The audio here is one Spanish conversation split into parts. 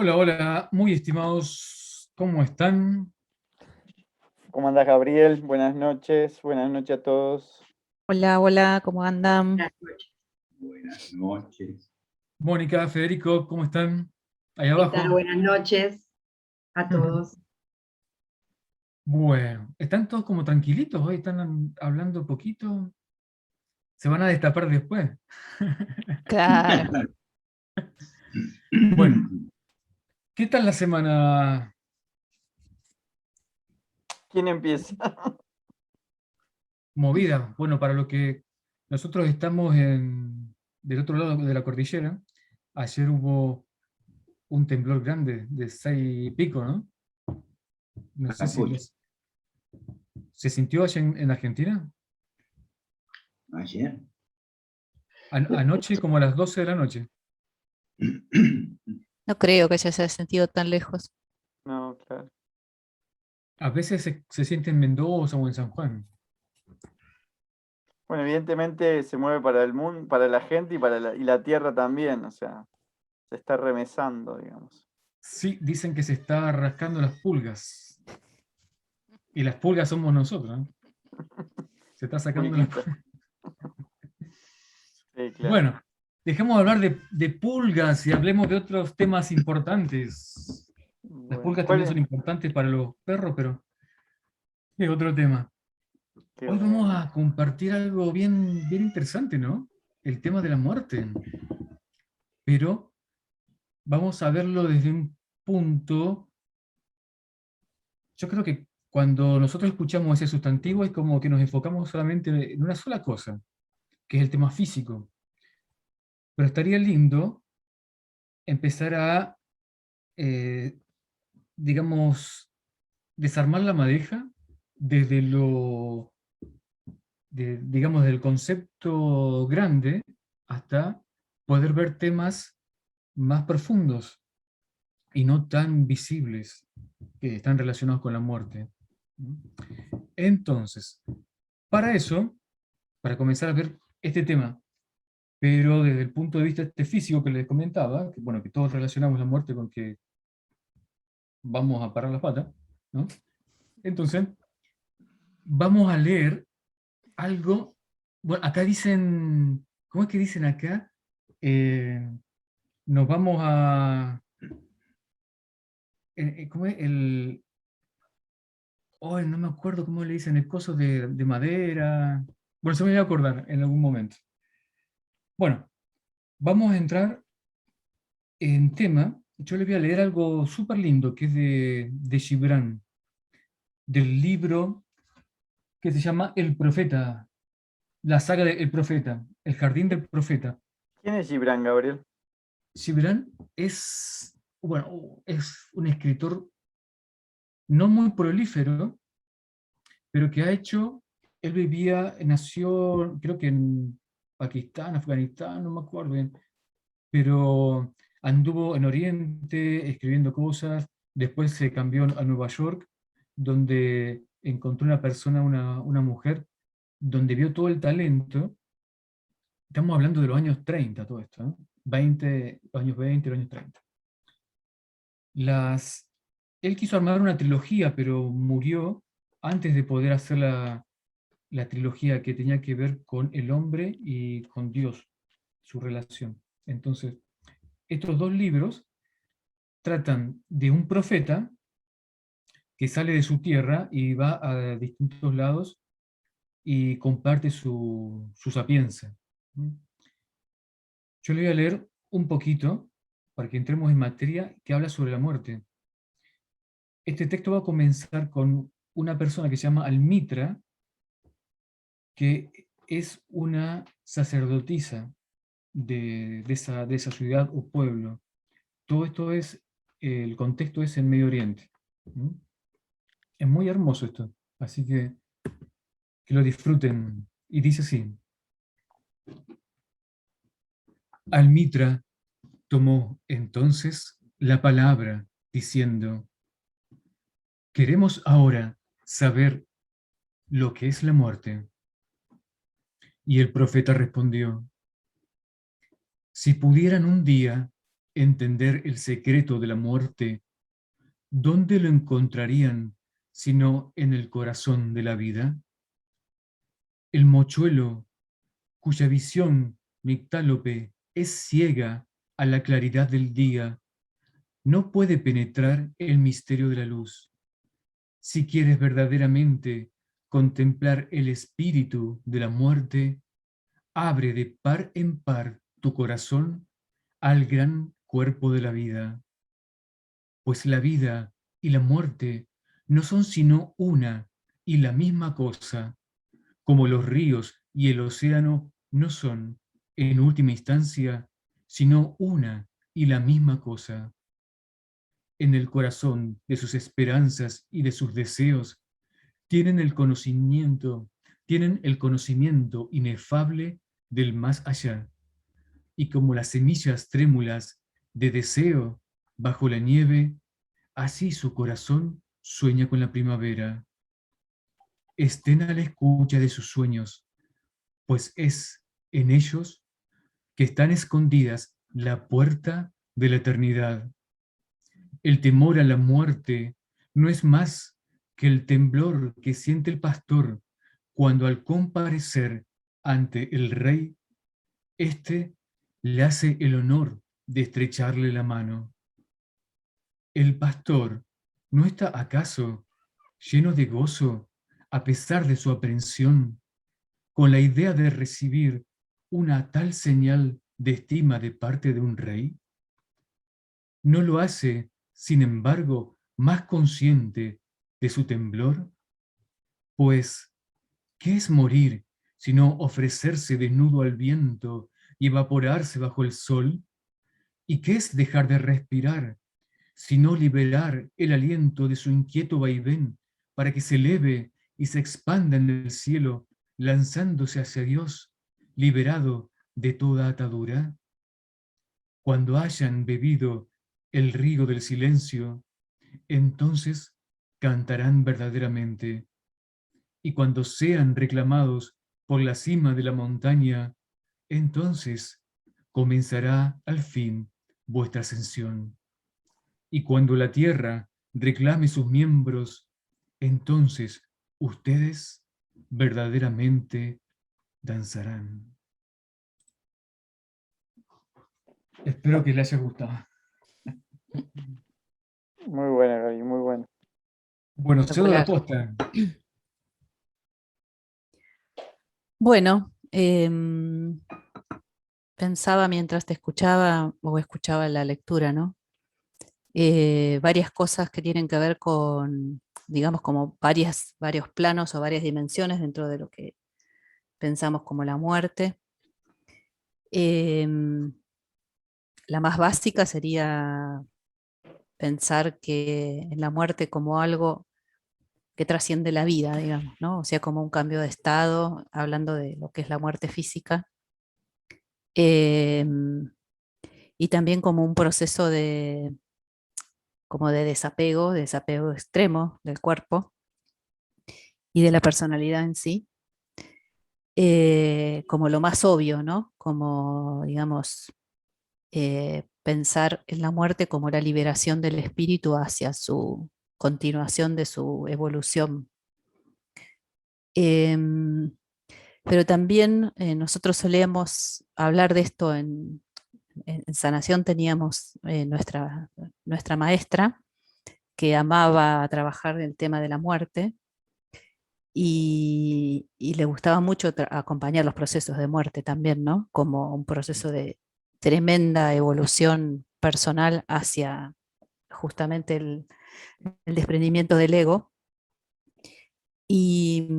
Hola, hola, muy estimados, ¿cómo están? ¿Cómo andás, Gabriel? Buenas noches a todos. Hola, hola, ¿cómo andan? Buenas noches. Buenas noches. Mónica, Federico, ¿cómo están? Ahí ¿Qué tal? abajo. Buenas noches a todos. Bueno, ¿están todos como tranquilitos hoy? ¿Están hablando poquito? ¿Se van a destapar después? Claro. Bueno, ¿qué tal la semana? ¿Quién empieza? Movida. Bueno, para lo que nosotros estamos del otro lado de la cordillera, ayer hubo un temblor grande de 6 y pico, ¿no? No sé si Pucha, se sintió allá en Argentina. ayer. Anoche como a las 12 de la noche. No creo que se haya sentido tan lejos. No, claro. A veces se siente en Mendoza o en San Juan. Bueno, evidentemente se mueve para el mundo, para la gente y la tierra también, o sea, se está remesando, digamos. Sí, dicen que se está rascando las pulgas. Y las pulgas somos nosotros, ¿no? Se está sacando las Pulguita. pulgas. Sí, claro. Bueno, dejemos de hablar de pulgas y hablemos de otros temas importantes. Las Bueno, pulgas ¿cuál también es? son importantes para los perros, pero es otro tema. Qué Hoy vamos bueno. a compartir algo bien, bien interesante, ¿no? El tema de la muerte. Pero vamos a verlo desde un punto. Yo creo que cuando nosotros escuchamos ese sustantivo es como que nos enfocamos solamente en una sola cosa, que es el tema físico. Pero estaría lindo empezar a, eh, digamos, desarmar la madeja desde digamos, del concepto grande hasta poder ver temas más profundos y no tan visibles que están relacionados con la muerte. Entonces, para eso, para comenzar a ver este tema, pero desde el punto de vista este físico que les comentaba, que, bueno, que todos relacionamos la muerte con que vamos a parar las patas, ¿no? Entonces, vamos a leer algo, bueno, acá dicen, ¿cómo es que dicen acá? Eh, nos vamos a, ¿cómo es? Oh, no me acuerdo cómo le dicen, el coso de madera. Bueno, se me voy a acordar en algún momento. Bueno, vamos a entrar en tema. Yo le voy a leer algo súper lindo que es de Gibran, del libro que se llama El Profeta, la saga de El Profeta, El Jardín del Profeta. ¿Quién es Gibran, Gabriel? Gibran es, bueno, es un escritor no muy prolífero, pero que ha hecho, él vivía, nació, creo que en Pakistán, Afganistán, no me acuerdo bien, pero anduvo en Oriente escribiendo cosas, después se cambió a Nueva York, donde encontró una persona, una mujer, donde vio todo el talento. Estamos hablando de los años 30 todo esto, ¿no? 20, los años 20, los años 30. Él quiso armar una trilogía, pero murió antes de poder hacer la trilogía que tenía que ver con el hombre y con Dios, su relación. Entonces, estos dos libros tratan de un profeta que sale de su tierra y va a distintos lados y comparte su sapiencia. Yo le voy a leer un poquito para que entremos en materia que habla sobre la muerte. Este texto va a comenzar con una persona que se llama Almitra, que es una sacerdotisa de esa ciudad o pueblo. Todo esto es, el contexto es en Medio Oriente. ¿Mm? Es muy hermoso esto, así que lo disfruten. Y dice así: Almitra tomó entonces la palabra, diciendo: queremos ahora saber lo que es la muerte. Y el profeta respondió: si pudieran un día entender el secreto de la muerte, ¿dónde lo encontrarían sino en el corazón de la vida? El mochuelo, cuya visión mictálope es ciega a la claridad del día, no puede penetrar el misterio de la luz. Si quieres verdaderamente contemplar el espíritu de la muerte, abre de par en par tu corazón al gran cuerpo de la vida. Pues la vida y la muerte no son sino una y la misma cosa, como los ríos y el océano no son, en última instancia, sino una y la misma cosa. En el corazón de sus esperanzas y de sus deseos tienen el conocimiento inefable del más allá, y como las semillas trémulas de deseo bajo la nieve, así su corazón sueña con la primavera. Estén a la escucha de sus sueños, pues es en ellos que están escondidas la puerta de la eternidad. El temor a la muerte no es más que el temblor que siente el pastor cuando al comparecer ante el rey, éste le hace el honor de estrecharle la mano. ¿El pastor no está acaso lleno de gozo a pesar de su aprensión, con la idea de recibir una tal señal de estima de parte de un rey? ¿No lo hace, sin embargo, más consciente de su temblor? Pues, ¿qué es morir sino ofrecerse desnudo al viento y evaporarse bajo el sol? ¿Y qué es dejar de respirar sino liberar el aliento de su inquieto vaivén para que se eleve y se expanda en el cielo, lanzándose hacia Dios, liberado de toda atadura? Cuando hayan bebido el río del silencio, entonces cantarán verdaderamente. Y cuando sean reclamados por la cima de la montaña, entonces comenzará al fin vuestra ascensión. Y cuando la tierra reclame sus miembros, entonces ustedes verdaderamente danzarán. Espero que les haya gustado. Muy buena, Gaby, muy buena. Bueno, cedo la Espectacular. posta. Bueno, pensaba mientras te escuchaba o escuchaba la lectura, ¿no? Varias cosas que tienen que ver con, digamos, como varios planos o varias dimensiones dentro de lo que pensamos como la muerte. La más básica sería pensar que en la muerte como algo que trasciende la vida, digamos, ¿no? O sea, como un cambio de estado, hablando de lo que es la muerte física. Y también como un proceso como de desapego extremo del cuerpo y de la personalidad en sí, como lo más obvio, ¿no? Como, digamos, pensar en la muerte como la liberación del espíritu hacia su continuación de su evolución. Pero también nosotros solíamos hablar de esto en Sanación, teníamos nuestra maestra que amaba trabajar el tema de la muerte y le gustaba mucho acompañar los procesos de muerte también, ¿no? Como un proceso de tremenda evolución personal hacia justamente el desprendimiento del ego. Y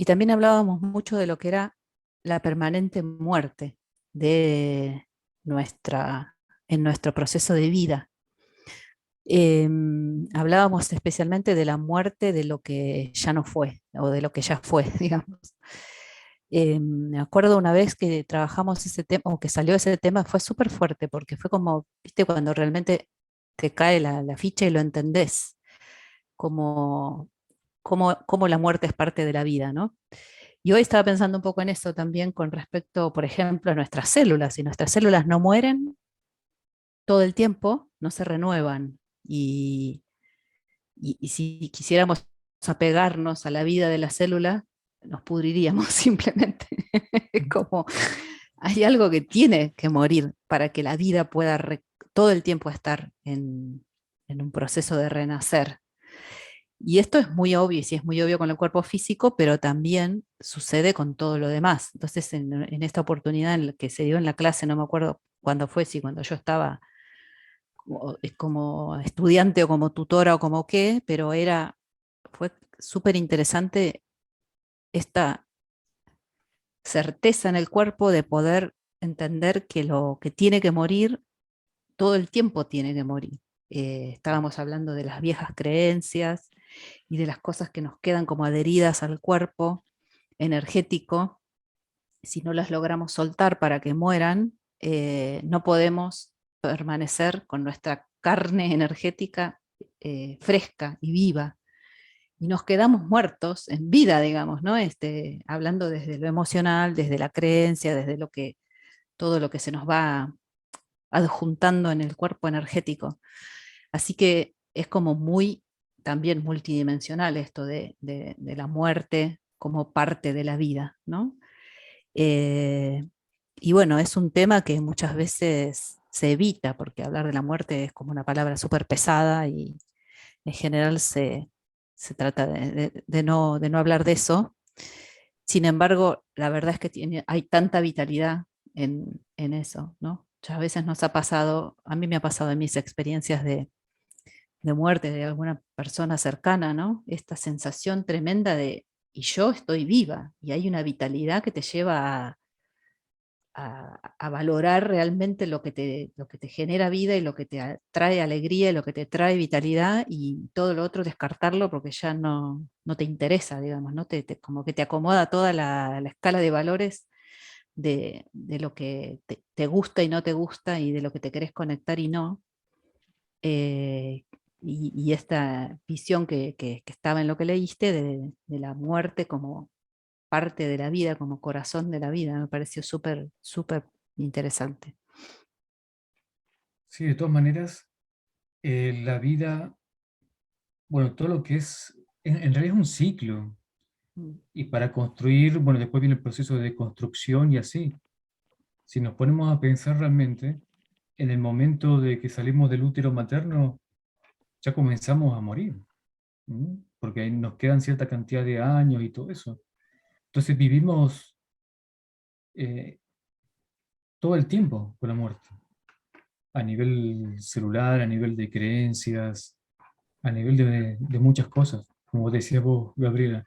también hablábamos mucho de lo que era la permanente muerte de en nuestro proceso de vida. Hablábamos especialmente de la muerte de lo que ya no fue, o de lo que ya fue, digamos. Me acuerdo una vez que trabajamos ese tema, o que salió ese tema, fue súper fuerte, porque fue como, viste, cuando realmente te cae la ficha y lo entendés, como cómo la muerte es parte de la vida, ¿no? Y hoy estaba pensando un poco en eso también con respecto, por ejemplo, a nuestras células. Si nuestras células no mueren, todo el tiempo, no se renuevan. Y si quisiéramos apegarnos a la vida de la célula, nos pudriríamos simplemente. Es como, hay algo que tiene que morir para que la vida pueda todo el tiempo estar en un proceso de renacer. Y esto es muy obvio, y sí es muy obvio con el cuerpo físico, pero también sucede con todo lo demás. Entonces, en esta oportunidad en la que se dio en la clase, no me acuerdo cuándo fue, si cuando yo estaba como estudiante o como tutora o como qué, pero fue súper interesante esta certeza en el cuerpo de poder entender que lo que tiene que morir, todo el tiempo tiene que morir. Estábamos hablando de las viejas creencias y de las cosas que nos quedan como adheridas al cuerpo energético. Si no las logramos soltar para que mueran, no podemos permanecer con nuestra carne energética fresca y viva. Y nos quedamos muertos en vida, digamos, ¿no? Hablando desde lo emocional, desde la creencia, desde todo lo que se nos va adjuntando en el cuerpo energético. Así que es como muy también multidimensional esto de la muerte como parte de la vida, ¿no? Eh, y bueno, es un tema que muchas veces se evita, porque hablar de la muerte es como una palabra súper pesada y en general se trata de no hablar de eso. Sin embargo, la verdad es que hay tanta vitalidad en eso, ¿no? Muchas veces nos ha pasado, a mí me ha pasado en mis experiencias de muerte de alguna persona cercana, ¿no? Esta sensación tremenda y yo estoy viva, y hay una vitalidad que te lleva a valorar realmente lo que te genera vida y lo que te trae alegría y lo que te trae vitalidad, y todo lo otro descartarlo porque ya no te interesa, digamos, ¿no? Como que te acomoda toda la escala de valores de lo que te gusta y no te gusta y de lo que te querés conectar y no. Eh, y esta visión que estaba en lo que leíste de la muerte como parte de la vida, como corazón de la vida, me pareció súper, súper interesante. Sí, de todas maneras, la vida, bueno, todo lo que es, en realidad es un ciclo. Mm. Y para construir, bueno, después viene el proceso de construcción y así. Si nos ponemos a pensar realmente, en el momento de que salimos del útero materno, ya comenzamos a morir, ¿m? Porque ahí nos quedan cierta cantidad de años y todo eso. Entonces vivimos eh, todo el tiempo con la muerte, a nivel celular, a nivel de creencias, a nivel de muchas cosas, como decías vos, Gabriela,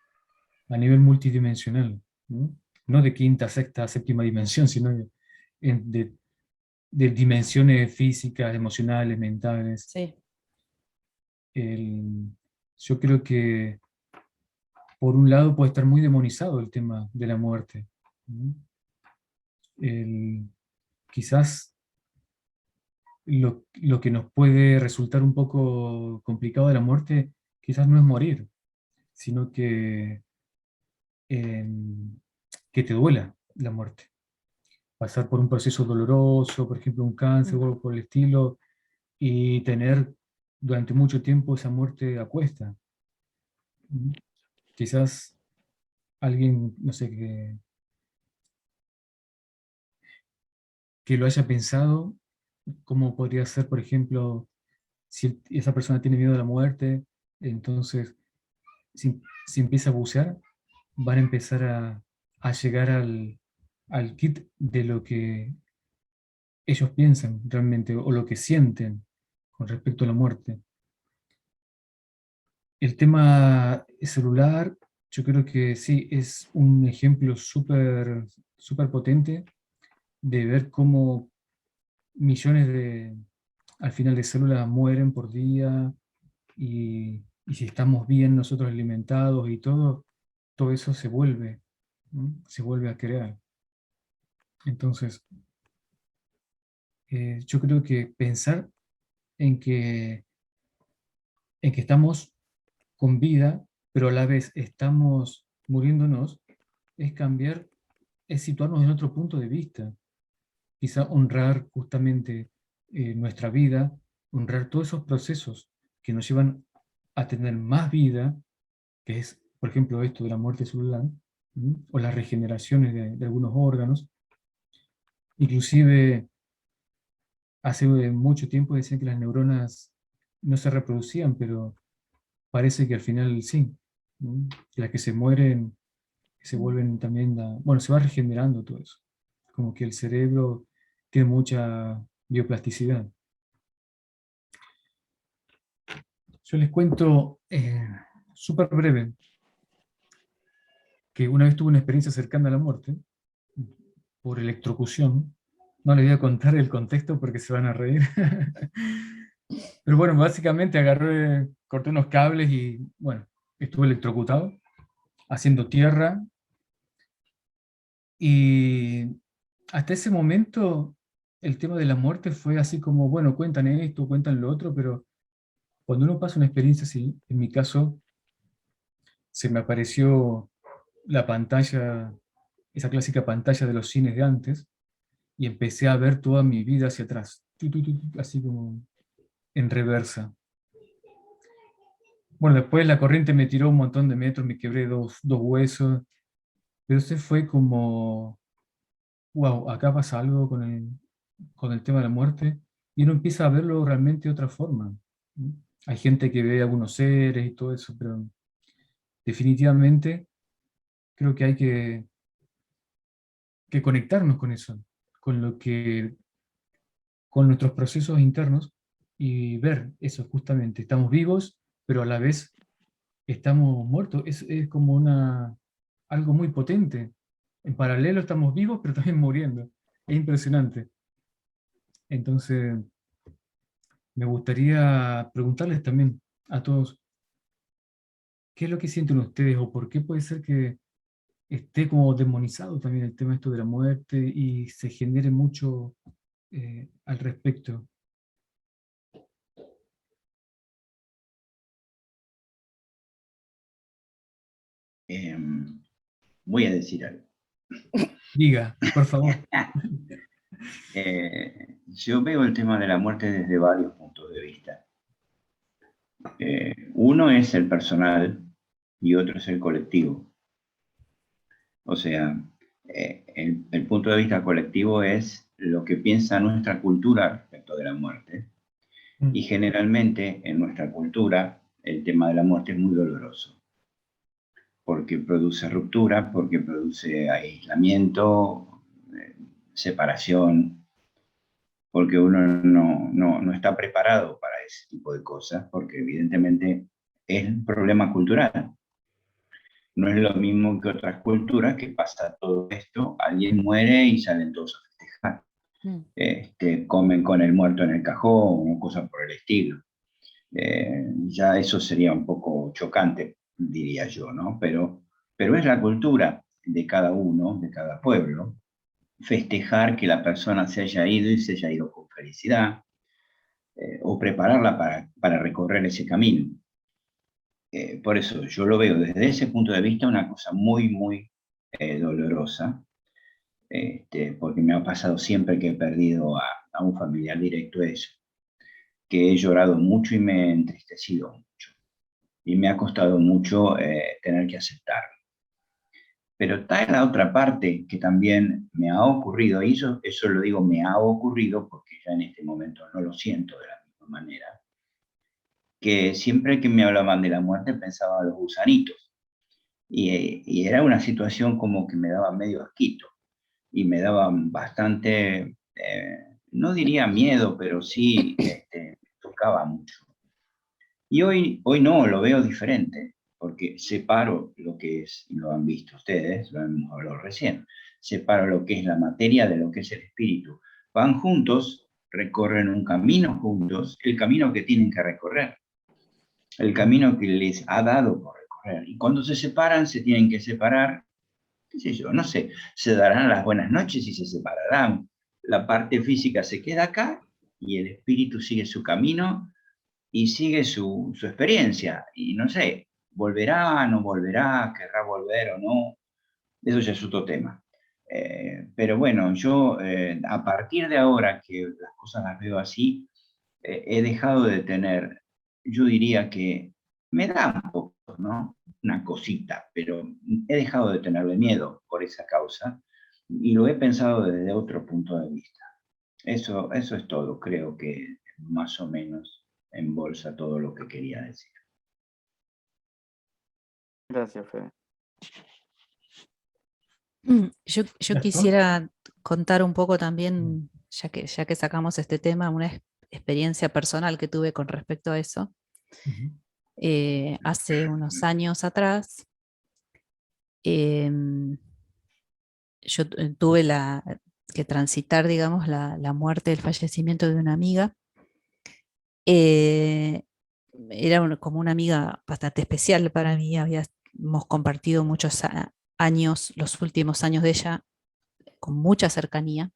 a nivel multidimensional, ¿no? No de quinta, sexta, séptima dimensión, sino de dimensiones físicas, emocionales, mentales. Sí. El- yo creo que por un lado puede estar muy demonizado el tema de la muerte, ¿no? El- Quizás lo que nos puede resultar un poco complicado de la muerte, quizás no es morir, sino em, que te duela la muerte. Pasar por un proceso doloroso, por ejemplo, un cáncer Mm. o algo por el estilo, y tener durante mucho tiempo esa muerte a cuesta. ¿Mm? Quizás alguien, no sé, que lo haya pensado, cómo podría ser, por ejemplo, si esa persona tiene miedo a la muerte, entonces, si empieza a bucear, van a empezar a llegar al kit de lo que ellos piensan realmente o lo que sienten con respecto a la muerte. El tema celular, yo creo que sí, es un ejemplo súper súper potente de ver cómo millones al final de células mueren por día y si estamos bien nosotros alimentados y todo eso se vuelve, ¿no? Se vuelve a crear. Entonces, yo creo que pensar en en que estamos con vida, pero a la vez estamos muriéndonos, es cambiar, es situarnos en otro punto de vista. Quizá honrar justamente nuestra vida, honrar todos esos procesos que nos llevan a tener más vida, que es, por ejemplo, esto de la muerte celular, o las regeneraciones de algunos órganos. Inclusive, hace mucho tiempo decían que las neuronas no se reproducían, pero parece que al final sí. Que las que se mueren, que se vuelven también, bueno, se va regenerando todo eso. Como que el cerebro tiene mucha bioplasticidad. Yo les cuento súper breve que una vez tuve una experiencia cercana a la muerte por electrocución. No les voy a contar el contexto porque se van a reír. Pero bueno, básicamente corté unos cables y bueno, estuve electrocutado, haciendo tierra. Y hasta ese momento el tema de la muerte fue así como, bueno, cuentan esto, cuentan lo otro, pero cuando uno pasa una experiencia así, en mi caso, se me apareció la pantalla, esa clásica pantalla de los cines de antes, y empecé a ver toda mi vida hacia atrás, así como en reversa. Bueno, después la corriente me tiró un montón de metros, me quebré dos huesos, pero ese fue como, wow, acá pasa algo con el tema de la muerte, y uno empieza a verlo realmente de otra forma. Hay gente que ve algunos seres y todo eso, pero definitivamente creo que hay que conectarnos con eso, con lo que, con nuestros procesos internos y ver eso justamente. Estamos vivos, pero a la vez estamos muertos. Es como algo muy potente. En paralelo estamos vivos, pero también muriendo. Es impresionante. Entonces, me gustaría preguntarles también a todos, ¿qué es lo que sienten ustedes o por qué puede ser que esté como demonizado también el tema esto de la muerte y se genere mucho al respecto? Voy a decir algo. Diga, por favor. Yo veo el tema de la muerte desde varios puntos de vista. Uno es el personal y otro es el colectivo. O sea, el punto de vista colectivo es lo que piensa nuestra cultura respecto de la muerte. Y generalmente en nuestra cultura el tema de la muerte es muy doloroso, porque produce ruptura, porque produce aislamiento, separación, porque uno no está preparado para ese tipo de cosas, porque evidentemente es un problema cultural. No es lo mismo que otras culturas que pasa todo esto, alguien muere y salen todos a festejar. Comen con el muerto en el cajón o cosas por el estilo. Ya eso sería un poco chocante, diría yo, ¿no? Pero es la cultura de cada uno, de cada pueblo, festejar que la persona se haya ido y se haya ido con felicidad, o prepararla para recorrer ese camino. Por eso yo lo veo desde ese punto de vista una cosa muy, muy dolorosa, porque me ha pasado siempre que he perdido a un familiar directo eso, que he llorado mucho y me he entristecido mucho. Y me ha costado mucho tener que aceptarlo. Pero está en la otra parte que también me ha ocurrido, y eso lo digo, me ha ocurrido porque ya en este momento no lo siento de la misma manera, que siempre que me hablaban de la muerte pensaba en los gusanitos. Y era una situación como que me daba medio asquito y me daba bastante, no diría miedo, pero sí tocaba mucho. Y hoy no, lo veo diferente, porque separo lo que es, y lo han visto ustedes, lo hemos hablado recién, separo lo que es la materia de lo que es el espíritu. Van juntos, recorren un camino juntos, el camino que tienen que recorrer, el camino que les ha dado por recorrer. Y cuando se separan, se tienen que separar, qué sé yo, no sé, se darán las buenas noches y se separarán. La parte física se queda acá y el espíritu sigue su camino y sigue su experiencia. Y no sé, volverá, no volverá, querrá volver o no. Eso ya es otro tema. Pero bueno, yo a partir de ahora que las cosas las veo así, he dejado de tener, yo diría que me da un poco, ¿no? Una cosita, pero he dejado de tenerle miedo por esa causa y lo he pensado desde otro punto de vista. Eso es todo, creo que más o menos embolsa todo lo que quería decir. Gracias, Fede. Yo ¿Gastón? quisiera contar un poco también, ya que sacamos este tema, una experiencia personal que tuve con respecto a eso. Ujú. Hace unos años atrás, em, yo tuve que transitar, digamos, la muerte, el fallecimiento de una amiga. Eh, Era como una amiga bastante especial para mí, habíamos compartido muchos años, los últimos años de ella, con mucha cercanía.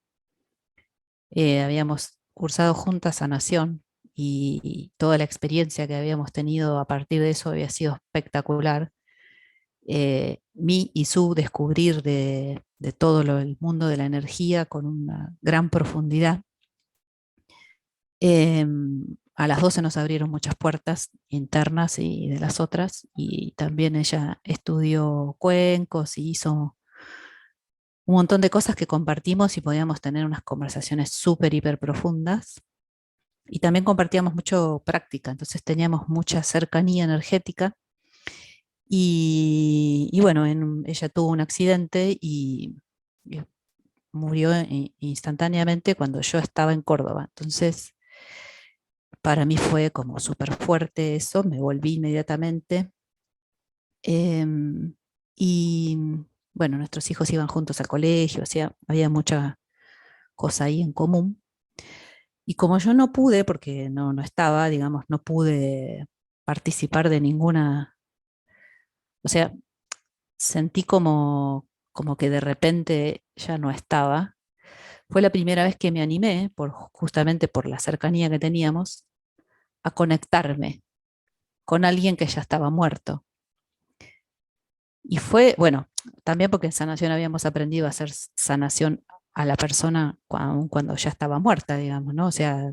Habíamos cursado juntas sanación y toda la experiencia que habíamos tenido a partir de eso había sido espectacular. Mi y su descubrir de todo el mundo de la energía con una gran profundidad. A las dos se nos abrieron muchas puertas internas y de las otras, y también ella estudió cuencos y hizo un montón de cosas que compartimos y podíamos tener unas conversaciones súper, hiper profundas. Y también compartíamos mucho práctica, entonces teníamos mucha cercanía energética. Y bueno, ella tuvo un accidente y murió instantáneamente cuando yo estaba en Córdoba. Entonces, para mí fue como súper fuerte eso, me volví inmediatamente. Y bueno, nuestros hijos iban juntos al colegio, o sea, había mucha cosa ahí en común. Y como yo no pude, porque no estaba, digamos, no pude participar de ninguna, o sea, sentí como que de repente ya no estaba. Fue la primera vez que me animé, justamente por la cercanía que teníamos, a conectarme con alguien que ya estaba muerto. Y fue, bueno, también porque en sanación habíamos aprendido a hacer sanación a la persona aun cuando ya estaba muerta, digamos, ¿no? O sea,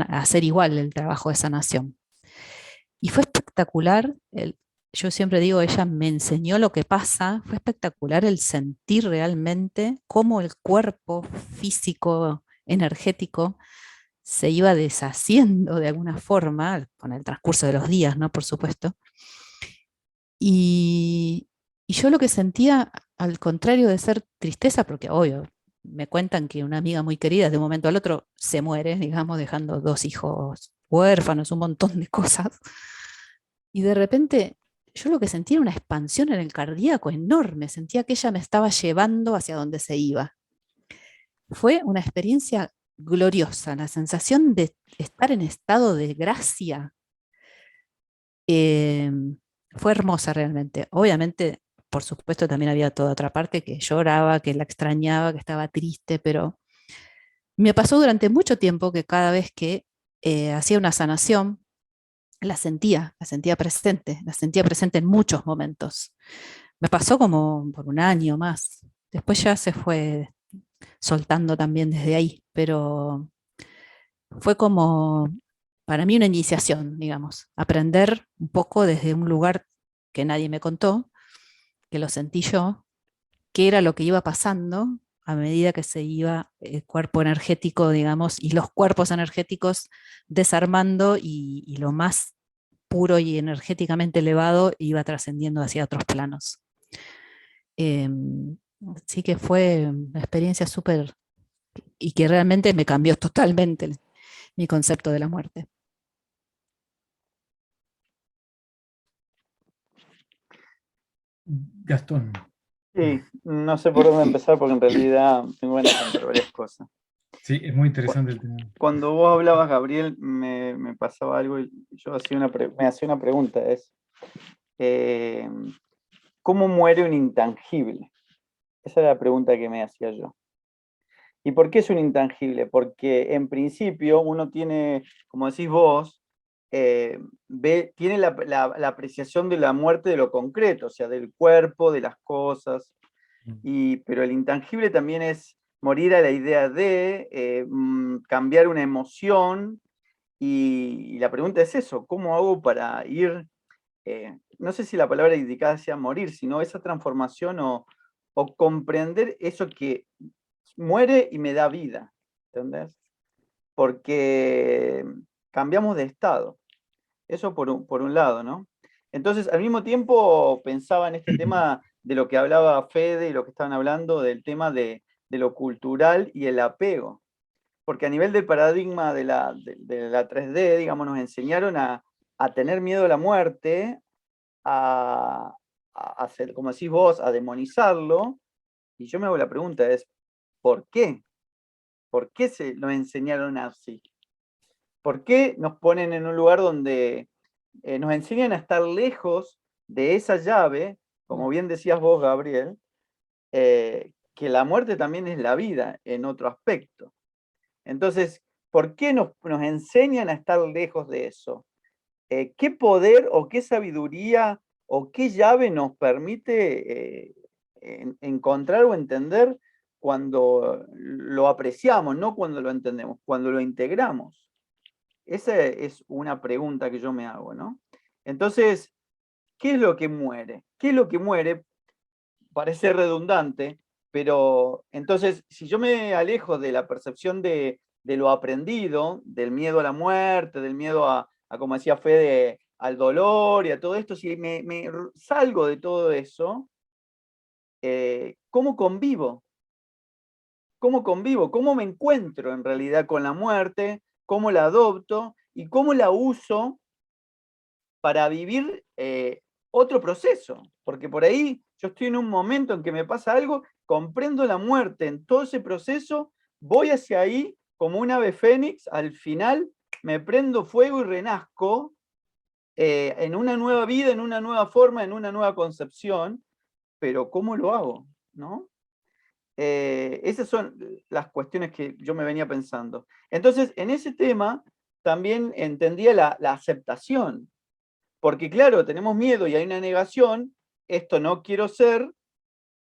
hacer igual el trabajo de sanación. Y fue espectacular, yo siempre digo, ella me enseñó lo que pasa, fue espectacular el sentir realmente cómo el cuerpo físico, energético, se iba deshaciendo de alguna forma, con el transcurso de los días, ¿no? Por supuesto. Y, y yo lo que sentía, al contrario de ser tristeza, porque obvio, me cuentan que una amiga muy querida de un momento al otro se muere, digamos, dejando dos hijos huérfanos, un montón de cosas. Y de repente yo lo que sentía era una expansión en el cardíaco enorme, sentía que ella me estaba llevando hacia donde se iba. Fue una experiencia gloriosa, la sensación de estar en estado de gracia. eh, Fue hermosa realmente. Obviamente, por supuesto, también había toda otra parte que lloraba, que la extrañaba, que estaba triste, pero me pasó durante mucho tiempo que cada vez que hacía una sanación, la sentía presente en muchos momentos. Me pasó como por un año más. Después ya se fue soltando también desde ahí, pero fue como para mí una iniciación, digamos, aprender un poco desde un lugar que nadie me contó, que lo sentí yo, qué era lo que iba pasando a medida que se iba el cuerpo energético, digamos, y los cuerpos energéticos desarmando y lo más puro y energéticamente elevado iba trascendiendo hacia otros planos. Así que fue una experiencia súper y que realmente me cambió totalmente mi concepto de la muerte. Gastón. Sí, no sé por dónde empezar porque en realidad tengo ganas de contar varias cosas. Sí, es muy interesante el tema. Cuando vos hablabas, Gabriel, me pasaba algo y yo me hacía una pregunta, ¿cómo muere un intangible? Esa era la pregunta que me hacía yo. ¿Y por qué es un intangible? Porque en principio uno tiene, como decís vos, tiene la apreciación de la muerte de lo concreto, o sea, del cuerpo, de las cosas. Pero el intangible también es morir a la idea de cambiar una emoción, y la pregunta es eso, ¿cómo hago para ir, no sé si la palabra indicada sea morir, sino esa transformación o comprender eso que muere y me da vida, ¿entendés? Porque cambiamos de estado, eso por un lado, ¿no? Entonces, al mismo tiempo pensaba en este tema de lo que hablaba Fede y lo que estaban hablando del tema de lo cultural y el apego. Porque a nivel del paradigma de la 3D, digamos, nos enseñaron a tener miedo a la muerte, a hacer, como decís vos, a demonizarlo. Y yo me hago la pregunta, es, ¿por qué? ¿Por qué nos enseñaron así? ¿Por qué nos ponen en un lugar donde nos enseñan a estar lejos de esa llave, como bien decías vos, Gabriel, que la muerte también es la vida en otro aspecto? Entonces, ¿por qué nos enseñan a estar lejos de eso? ¿Qué poder o qué sabiduría o qué llave nos permite encontrar o entender cuando lo apreciamos, no cuando lo entendemos, cuando lo integramos? Esa es una pregunta que yo me hago, ¿no? Entonces, ¿qué es lo que muere? ¿Qué es lo que muere? Parece redundante, pero entonces, si yo me alejo de la percepción de lo aprendido, del miedo a la muerte, del miedo como decía Fede, al dolor y a todo esto, si me salgo de todo eso, ¿cómo convivo? ¿Cómo convivo? ¿Cómo me encuentro en realidad con la muerte? ¿Cómo la adopto? ¿Y cómo la uso para vivir otro proceso? Porque por ahí yo estoy en un momento en que me pasa algo, comprendo la muerte en todo ese proceso, voy hacia ahí como un ave fénix, al final me prendo fuego y renazco en una nueva vida, en una nueva forma, en una nueva concepción, pero ¿cómo lo hago? ¿No? Esas son las cuestiones que yo me venía pensando. Entonces, en ese tema también entendía la aceptación, porque claro, tenemos miedo y hay una negación, esto no quiero ser,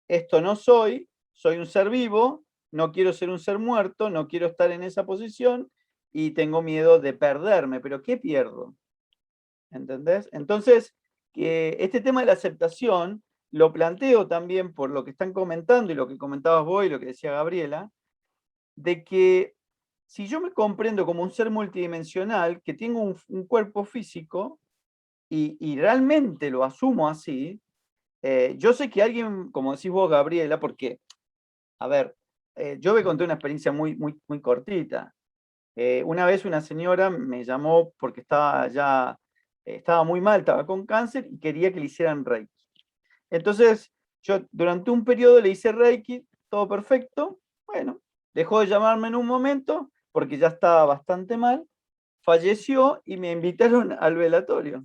esto no soy, soy un ser vivo, no quiero ser un ser muerto, no quiero estar en esa posición y tengo miedo de perderme, pero ¿qué pierdo? ¿Entendés? Entonces, que este tema de la aceptación lo planteo también por lo que están comentando y lo que comentabas vos y lo que decía Gabriela, de que si yo me comprendo como un ser multidimensional, que tengo un cuerpo físico y realmente lo asumo así, yo sé que alguien, como decís vos, Gabriela, porque, a ver, yo me conté una experiencia muy, muy, muy cortita. Una vez una señora me llamó porque estaba muy mal, estaba con cáncer y quería que le hicieran Reiki. Entonces, yo durante un periodo le hice Reiki, todo perfecto. Bueno, dejó de llamarme en un momento porque ya estaba bastante mal, falleció y me invitaron al velatorio,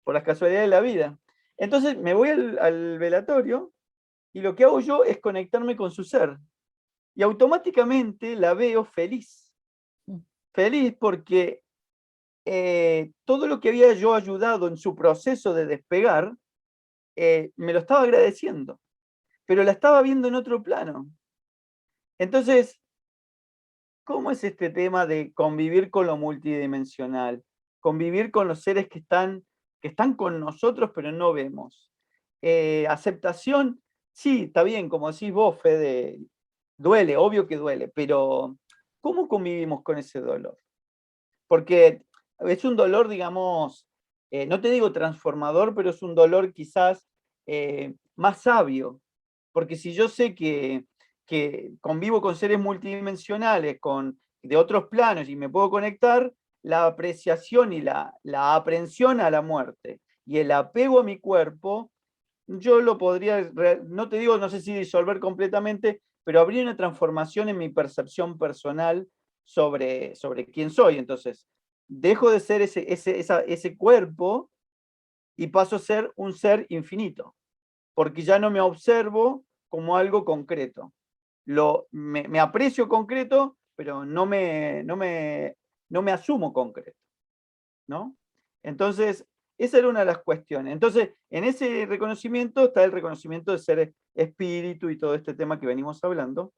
por las casualidades de la vida. Entonces me voy al velatorio y lo que hago yo es conectarme con su ser. Y automáticamente la veo feliz. Feliz porque todo lo que había yo ayudado en su proceso de despegar, me lo estaba agradeciendo, pero la estaba viendo en otro plano. Entonces, ¿cómo es este tema de convivir con lo multidimensional? Convivir con los seres que están con nosotros, pero no vemos. Aceptación, sí, está bien, como decís vos, Fede, duele, obvio que duele, pero ¿cómo convivimos con ese dolor? Porque es un dolor, digamos, no te digo transformador, pero es un dolor quizás más sabio. Porque si yo sé que convivo con seres multidimensionales, de otros planos, y me puedo conectar, la apreciación y la aprehensión a la muerte y el apego a mi cuerpo, yo lo podría, no te digo, no sé si disolver completamente, pero habría una transformación en mi percepción personal sobre quién soy. Entonces, dejo de ser ese cuerpo y paso a ser un ser infinito, porque ya no me observo como algo concreto. Me aprecio concreto, pero no me asumo concreto, ¿no? Entonces, esa era una de las cuestiones. Entonces, en ese reconocimiento está el reconocimiento de ser espíritu y todo este tema que venimos hablando.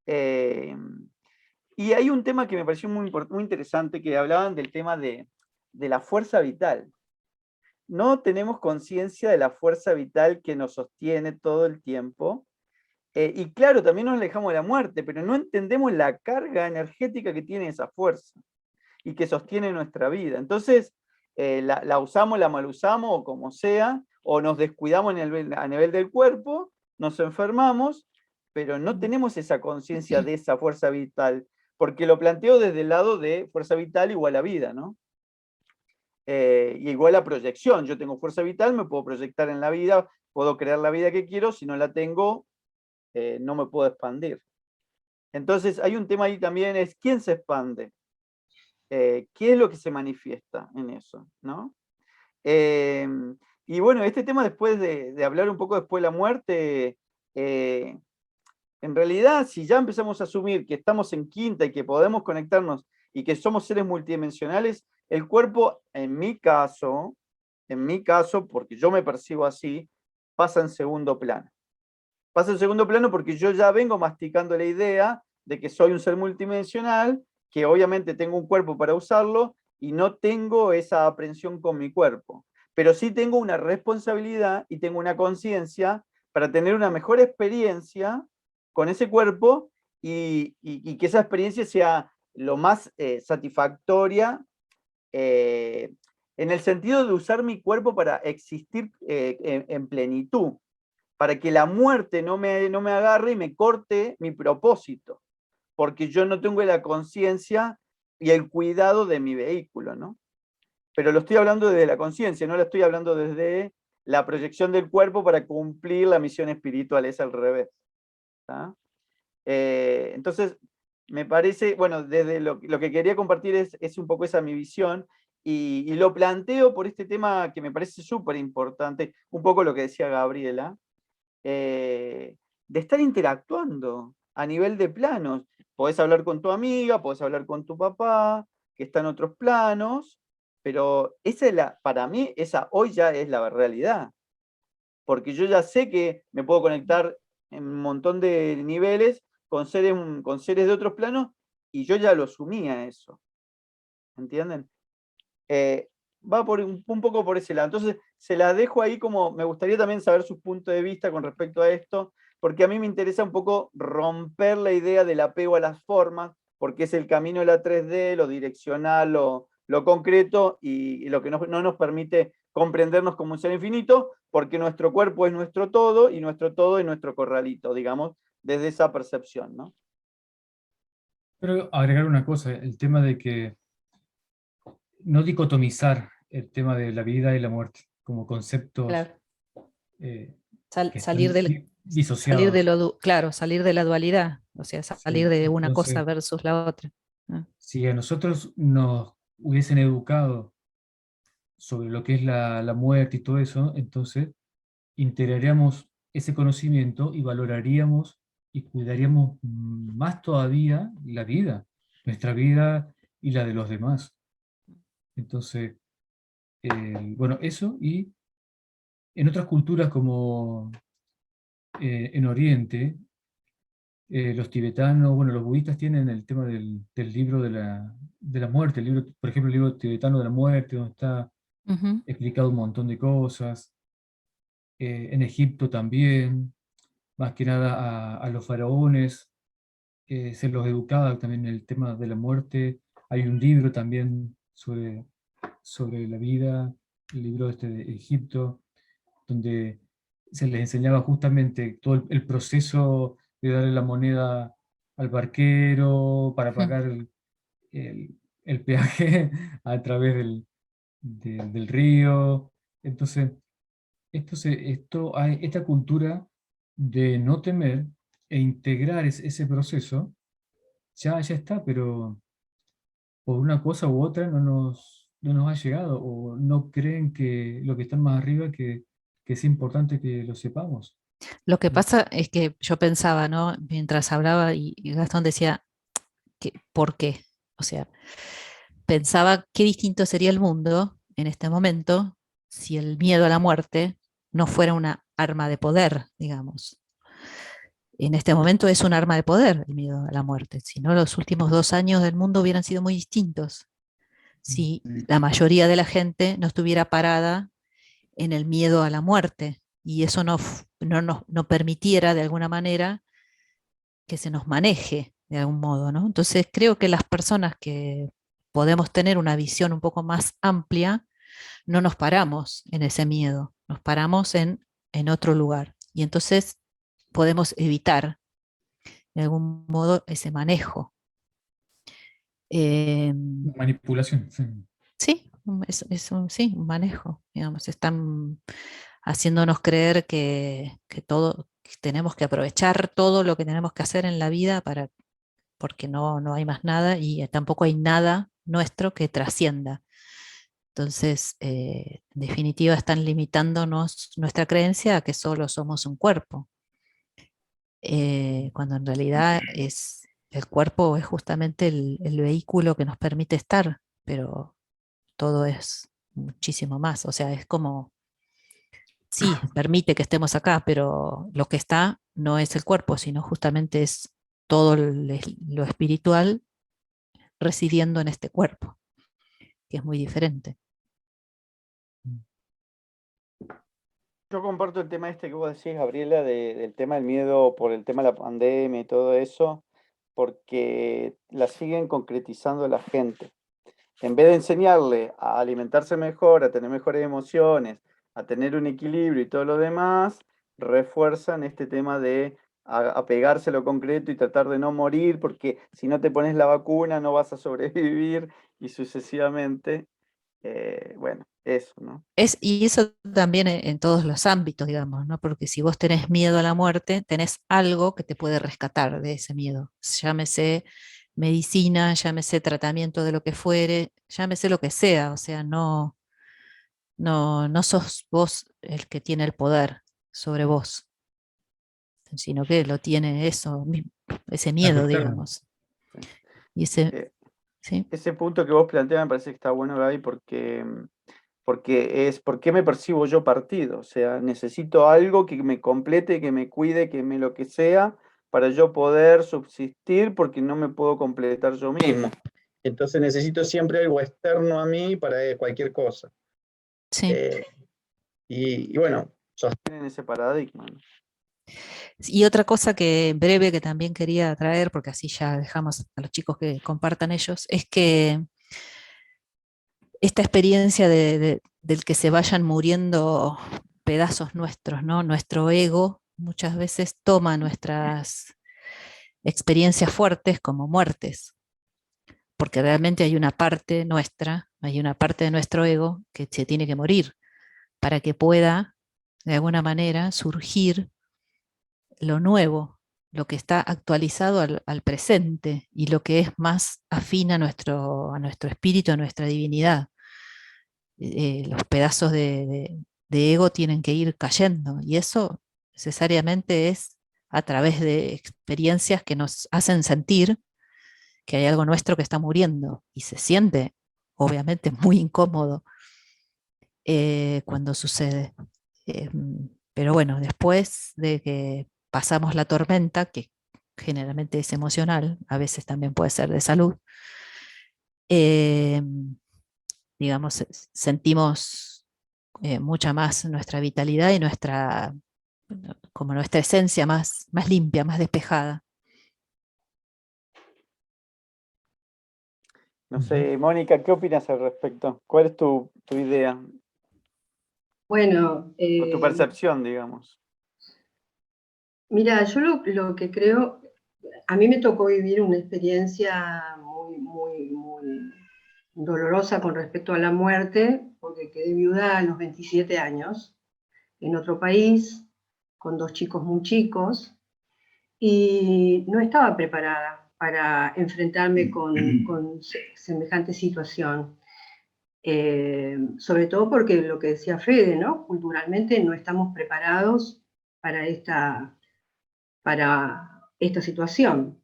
Y hay un tema que me pareció muy interesante, que hablaban del tema de la fuerza vital. No tenemos conciencia de la fuerza vital que nos sostiene todo el tiempo. Y claro, también nos alejamos de la muerte, pero no entendemos la carga energética que tiene esa fuerza y que sostiene nuestra vida. Entonces, la usamos, la mal usamos, o como sea, o nos descuidamos a nivel del cuerpo, nos enfermamos, pero no tenemos esa conciencia de esa fuerza vital, porque lo planteo desde el lado de fuerza vital igual a vida, ¿no? Y igual a proyección. Yo tengo fuerza vital, me puedo proyectar en la vida, puedo crear la vida que quiero, si no la tengo, no me puedo expandir. Entonces hay un tema ahí también, es quién se expande, qué es lo que se manifiesta en eso, ¿no? Y bueno, este tema después de hablar un poco después de la muerte, en realidad si ya empezamos a asumir que estamos en quinta y que podemos conectarnos y que somos seres multidimensionales, el cuerpo, en mi caso, porque yo me percibo así, pasa en segundo plano. Pasa en segundo plano porque yo ya vengo masticando la idea de que soy un ser multidimensional, que obviamente tengo un cuerpo para usarlo y no tengo esa aprehensión con mi cuerpo. Pero sí tengo una responsabilidad y tengo una conciencia para tener una mejor experiencia con ese cuerpo y que esa experiencia sea lo más satisfactoria en el sentido de usar mi cuerpo para existir en plenitud, para que la muerte no me agarre y me corte mi propósito, porque yo no tengo la conciencia y el cuidado de mi vehículo, ¿no? Pero lo estoy hablando desde la conciencia, no lo estoy hablando desde la proyección del cuerpo para cumplir la misión espiritual, es al revés. ¿Tá? Entonces, me parece, bueno, desde lo que quería compartir es un poco esa mi visión, y lo planteo por este tema que me parece súper importante, un poco lo que decía Gabriela, de estar interactuando a nivel de planos. Podés hablar con tu amiga, podés hablar con tu papá, que está en otros planos, pero esa es para mí, esa hoy ya es la realidad. Porque yo ya sé que me puedo conectar en un montón de niveles con seres de otros planos, y yo ya lo asumía eso. ¿Entienden? Va por un poco por ese lado. Entonces, se la dejo ahí como, me gustaría también saber su punto de vista con respecto a esto, porque a mí me interesa un poco romper la idea del apego a las formas, porque es el camino de la 3D, lo direccional, lo concreto, y lo que no nos permite comprendernos como un ser infinito, porque nuestro cuerpo es nuestro todo, y nuestro todo es nuestro corralito, digamos, desde esa percepción, ¿no? Pero agregar una cosa, el tema de que no dicotomizar el tema de la vida y la muerte como conceptos Claro. que Salir están salir de disociados. claro, salir de la dualidad, o sea, salir Sí, de una cosa entonces, versus la otra. Ah, si a nosotros nos hubiesen educado sobre lo que es la muerte y todo eso, entonces integraríamos ese conocimiento y valoraríamos y cuidaríamos más todavía la vida, nuestra vida y la de los demás. Entonces, bueno, eso, y en otras culturas como en Oriente, los tibetanos, bueno, los budistas tienen el tema del libro de la muerte, el libro, por ejemplo, el libro tibetano de la muerte, donde está ujú. explicado un montón de cosas. En Egipto también, más que nada a los faraones, se los educaba también en el tema de la muerte. Hay un libro también sobre la vida, el libro este de Egipto, donde se les enseñaba justamente todo el proceso de darle la moneda al barquero para pagar el peaje a través del río. Entonces, esta cultura de no temer e integrar ese proceso, ya está, pero por una cosa u otra no nos ha llegado, o no creen que lo que están más arriba, que es importante que lo sepamos. Lo que pasa es que yo pensaba, ¿no? Mientras hablaba y Gastón decía, ¿por qué? O sea, pensaba qué distinto sería el mundo en este momento si el miedo a la muerte no fuera una arma de poder, digamos. En este momento es un arma de poder el miedo a la muerte, si no los últimos 2 años del mundo hubieran sido muy distintos, si la mayoría de la gente no estuviera parada en el miedo a la muerte y eso no permitiera de alguna manera que se nos maneje de algún modo, ¿no? Entonces creo que las personas que podemos tener una visión un poco más amplia, no nos paramos en ese miedo, nos paramos en otro lugar. Y entonces podemos evitar de algún modo ese manejo. Eh, Manipulación, sí. sí, sí, un manejo, digamos, están haciéndonos creer que todo, que tenemos que aprovechar todo lo que tenemos que hacer en la vida porque no hay más nada y tampoco hay nada nuestro que trascienda. Entonces, en definitiva, están limitándonos nuestra creencia a que solo somos un cuerpo, cuando en realidad el cuerpo es justamente el vehículo que nos permite estar, pero todo es muchísimo más. O sea, es como, sí, permite que estemos acá, pero lo que está no es el cuerpo, sino justamente es todo lo espiritual residiendo en este cuerpo, que es muy diferente. Yo comparto el tema este que vos decís, Gabriela, del tema del miedo por el tema de la pandemia y todo eso, porque la siguen concretizando la gente. En vez de enseñarle a alimentarse mejor, a tener mejores emociones, a tener un equilibrio y todo lo demás, refuerzan este tema de apegarse a lo concreto y tratar de no morir, porque si no te pones la vacuna no vas a sobrevivir y sucesivamente. Bueno, eso, ¿no? Y eso también en todos los ámbitos, digamos, ¿no? Porque si vos tenés miedo a la muerte, tenés algo que te puede rescatar de ese miedo. Llámese medicina, llámese tratamiento de lo que fuere, llámese lo que sea. O sea, no sos vos el que tiene el poder sobre vos, sino que lo tiene eso, ese Algo miedo, externo. digamos. Y ese, Eh, sí, Ese punto que vos planteas me parece que está bueno, Gaby, porque es ¿por qué me percibo yo partido? O sea, necesito algo que me complete, que me cuide, que me lo que sea, para yo poder subsistir, porque no me puedo completar yo mismo. Entonces necesito siempre algo externo a mí para cualquier cosa. sí. Eh, y bueno, sostienen ese paradigma, ¿no? Y otra cosa que breve que también quería traer, porque así ya dejamos a los chicos que compartan ellos, es que esta experiencia del que se vayan muriendo pedazos nuestros, ¿no? Nuestro ego muchas veces toma nuestras experiencias fuertes como muertes, porque realmente hay una parte nuestra, hay una parte de nuestro ego que se tiene que morir para que pueda, de alguna manera, surgir lo nuevo, lo que está actualizado al presente y lo que es más afín a nuestro espíritu, a nuestra divinidad. Los pedazos de ego tienen que ir cayendo y eso necesariamente es a través de experiencias que nos hacen sentir que hay algo nuestro que está muriendo y se siente obviamente muy incómodo cuando sucede. Eh, pero bueno, después de que pasamos la tormenta, que generalmente es emocional, a veces también puede ser de salud, eh, digamos, sentimos mucha más nuestra vitalidad y como nuestra esencia más limpia, más despejada. No sé, Mónica, ¿qué opinas al respecto? ¿Cuál es tu idea Bueno, o tu percepción, digamos? mira, yo lo que creo, a mí me tocó vivir una experiencia muy, muy, muy dolorosa con respecto a la muerte, porque quedé viuda a los 27 años, en otro país, con 2 chicos muy chicos, y no estaba preparada para enfrentarme con semejante situación. Sobre todo porque lo que decía Fede, ¿no? Culturalmente no estamos preparados para esta situación.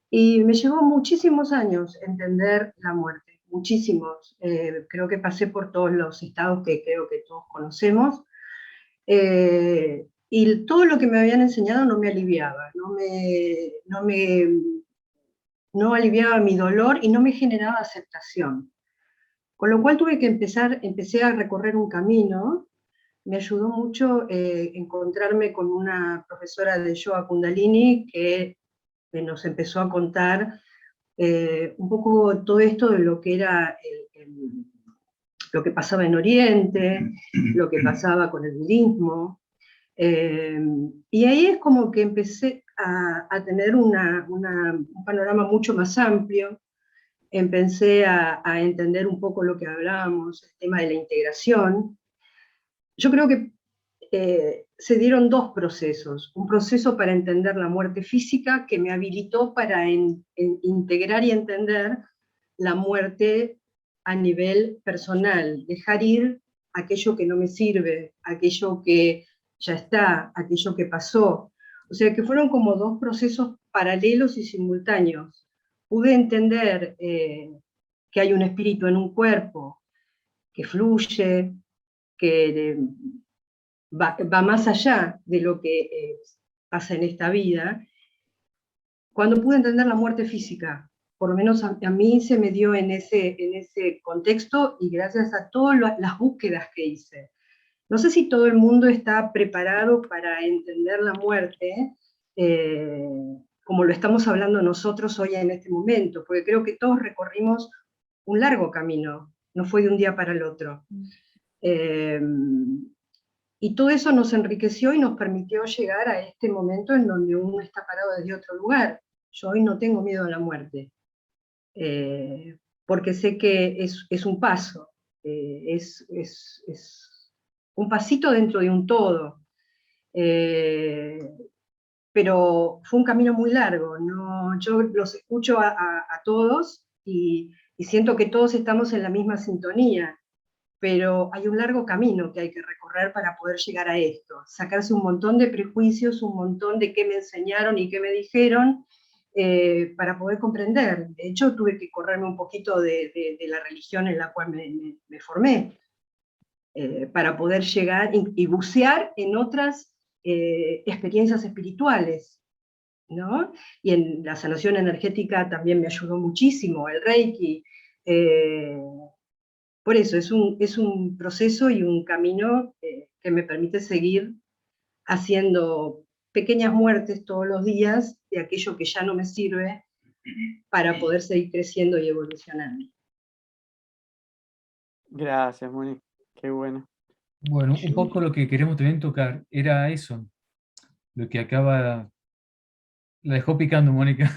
Y me llevó muchísimos años entender la muerte, muchísimos. Creo que pasé por todos los estados que creo que todos conocemos. Y todo lo que me habían enseñado no me aliviaba, no aliviaba mi dolor y no me generaba aceptación. Con lo cual empecé a recorrer un camino. Me ayudó mucho encontrarme con una profesora de yoga Kundalini que nos empezó a contar un poco todo esto de lo que era lo que pasaba en Oriente, lo que pasaba con el budismo. Y ahí es como que empecé a tener un panorama mucho más amplio. Empecé a entender un poco lo que hablábamos, el tema de la integración. Yo creo que se dieron dos procesos. Un proceso para entender la muerte física que me habilitó para integrar y entender la muerte a nivel personal, dejar ir aquello que no me sirve, aquello que ya está, aquello que pasó. O sea que fueron como dos procesos paralelos y simultáneos. Pude entender que hay un espíritu en un cuerpo, que fluye, que va más allá de lo que pasa en esta vida. Cuando pude entender la muerte física, por lo menos a mí se me dio en ese contexto y gracias a todas las búsquedas que hice. No sé si todo el mundo está preparado para entender la muerte como lo estamos hablando nosotros hoy en este momento, porque creo que todos recorrimos un largo camino, no fue de un día para el otro. Y todo eso nos enriqueció y nos permitió llegar a este momento en donde uno está parado desde otro lugar. Yo hoy no tengo miedo a la muerte, porque sé que es un paso, es un pasito dentro de un todo. Pero fue un camino muy largo, ¿no? Yo los escucho a todos y siento que todos estamos en la misma sintonía, pero hay un largo camino que hay que recorrer para poder llegar a esto, sacarse un montón de prejuicios, un montón de qué me enseñaron y qué me dijeron, para poder comprender. De hecho, tuve que correrme un poquito de la religión en la cual me formé, para poder llegar y bucear en otras experiencias espirituales, ¿no? Y en la sanación energética también me ayudó muchísimo, el Reiki. Por eso es un proceso y un camino que me permite seguir haciendo pequeñas muertes todos los días de aquello que ya no me sirve para poder seguir creciendo y evolucionando. Gracias, Moni. Qué bueno. Bueno, un poco lo que queremos también tocar era eso, lo que acaba, la dejó picando Mónica,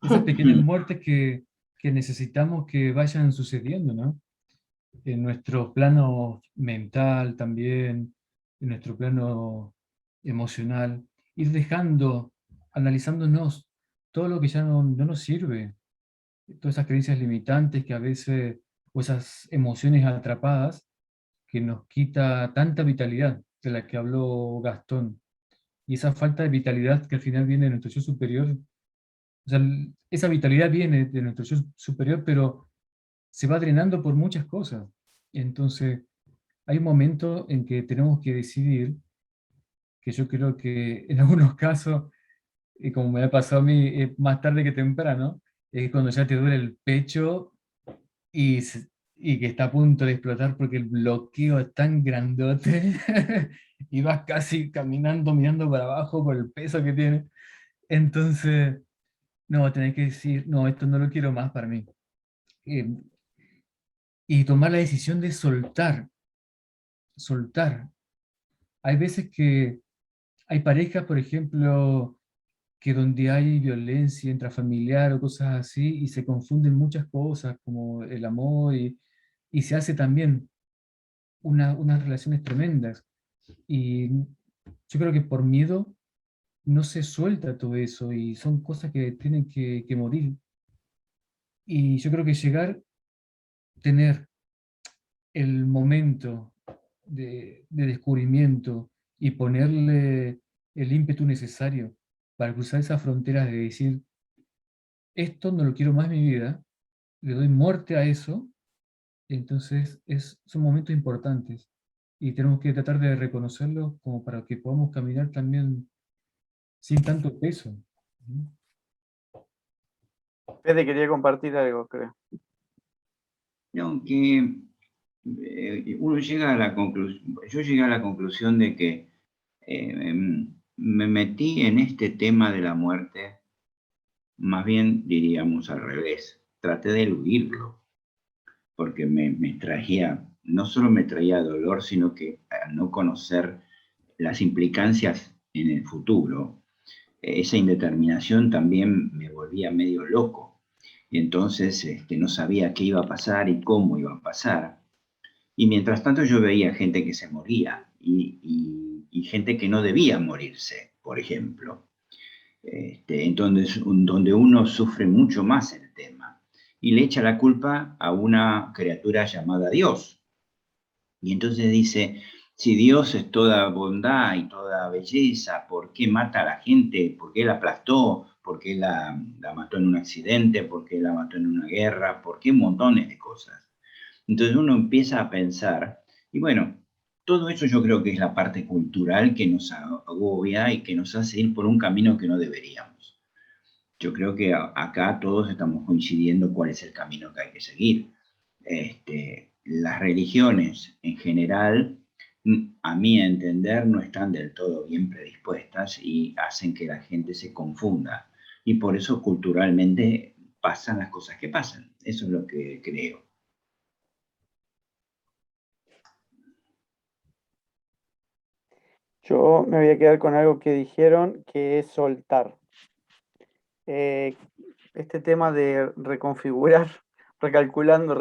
esas pequeñas muertes que necesitamos que vayan sucediendo, ¿no? En nuestro plano mental también, en nuestro plano emocional, ir dejando, analizándonos todo lo que ya no nos sirve, todas esas creencias limitantes que a veces, o esas emociones atrapadas, que nos quita tanta vitalidad de la que habló Gastón, y esa falta de vitalidad que al final viene de nuestro yo superior, o sea, esa vitalidad viene de nuestro yo superior, pero se va drenando por muchas cosas. Entonces, hay un momento en que tenemos que decidir, que yo creo que en algunos casos, como me ha pasado a mí, más tarde que temprano, es cuando ya te duele el pecho y, y que está a punto de explotar porque el bloqueo es tan grandote y vas casi caminando, mirando para abajo por el peso que tiene. Entonces, no, tenés que decir, no, esto no lo quiero más para mí. Eh, y tomar la decisión de soltar, soltar. Hay veces que hay parejas, por ejemplo, que donde hay violencia intrafamiliar o cosas así, y se confunden muchas cosas como el amor, y se hace también unas relaciones tremendas. Y yo creo que por miedo no se suelta todo eso, y son cosas que tienen que morir. Y yo creo que llegar, tener el momento de descubrimiento y ponerle el ímpetu necesario para cruzar esas fronteras de decir, esto no lo quiero más en mi vida, le doy muerte a eso, entonces son momentos importantes y tenemos que tratar de reconocerlos como para que podamos caminar también sin tanto peso. Fede quería compartir algo, creo. No, que uno llega a la conclusión, yo llegué a la conclusión de que me metí en este tema de la muerte, más bien diríamos al revés, traté de eludirlo, porque me traía, no solo me traía dolor, sino que al no conocer las implicancias en el futuro, esa indeterminación también me volvía medio loco. Y entonces no sabía qué iba a pasar y cómo iba a pasar. Y mientras tanto yo veía gente que se moría y gente que no debía morirse, por ejemplo. Entonces, donde uno sufre mucho más el tema y le echa la culpa a una criatura llamada Dios. Y entonces dice, si Dios es toda bondad y toda belleza, ¿por qué mata a la gente? ¿Por qué la aplastó? ¿Por qué la mató en un accidente? ¿Por qué la mató en una guerra? ¿Por qué montones de cosas? Entonces uno empieza a pensar, y bueno, todo eso yo creo que es la parte cultural que nos agobia y que nos hace ir por un camino que no deberíamos. Yo creo que acá todos estamos coincidiendo cuál es el camino que hay que seguir. Las religiones en general, a mi entender, no están del todo bien predispuestas y hacen que la gente se confunda. Y por eso culturalmente pasan las cosas que pasan. Eso es lo que creo. Yo me voy a quedar con algo que dijeron, que es soltar. Este tema de reconfigurar, recalculando,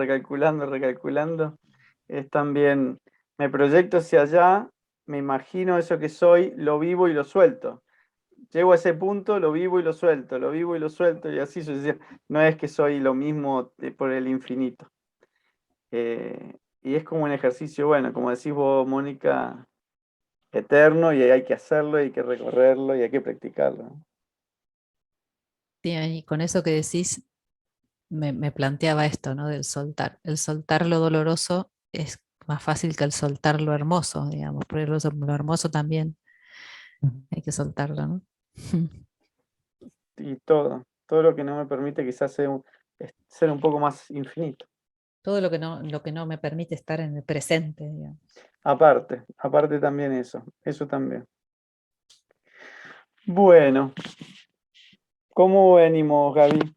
es también, me proyecto hacia allá, me imagino eso que soy, lo vivo y lo suelto. Llego a ese punto, lo vivo y lo suelto, lo vivo y lo suelto, y así sucesivamente. No es que soy lo mismo por el infinito. Y es como un ejercicio, bueno, como decís vos, Mónica, eterno, y hay que hacerlo, y hay que recorrerlo, y hay que practicarlo, ¿no? Sí, y con eso que decís, me planteaba esto, ¿no? Del soltar. El soltar lo doloroso es más fácil que el soltar lo hermoso, digamos, porque lo hermoso también hay que soltarlo, ¿no? Y todo lo que no me permite quizás ser un poco más infinito. Todo lo que no me permite estar en el presente, digamos. Aparte también eso también. Bueno, ¿cómo venimos, Gaby?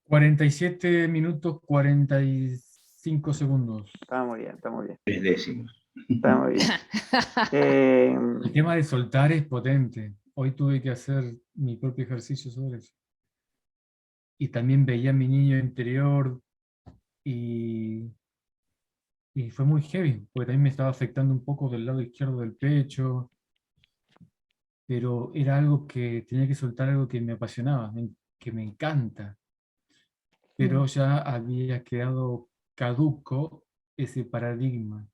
47 minutos 45 segundos. Está muy bien, está muy bien, 3 décimos. está muy bien. El tema de soltar es potente. Hoy tuve que hacer mi propio ejercicio sobre eso. Y también veía a mi niño interior y, y fue muy heavy, porque también me estaba afectando un poco del lado izquierdo del pecho, pero era algo que tenía que soltar, algo que me apasionaba, que me encanta. Pero ya había quedado caduco ese paradigma.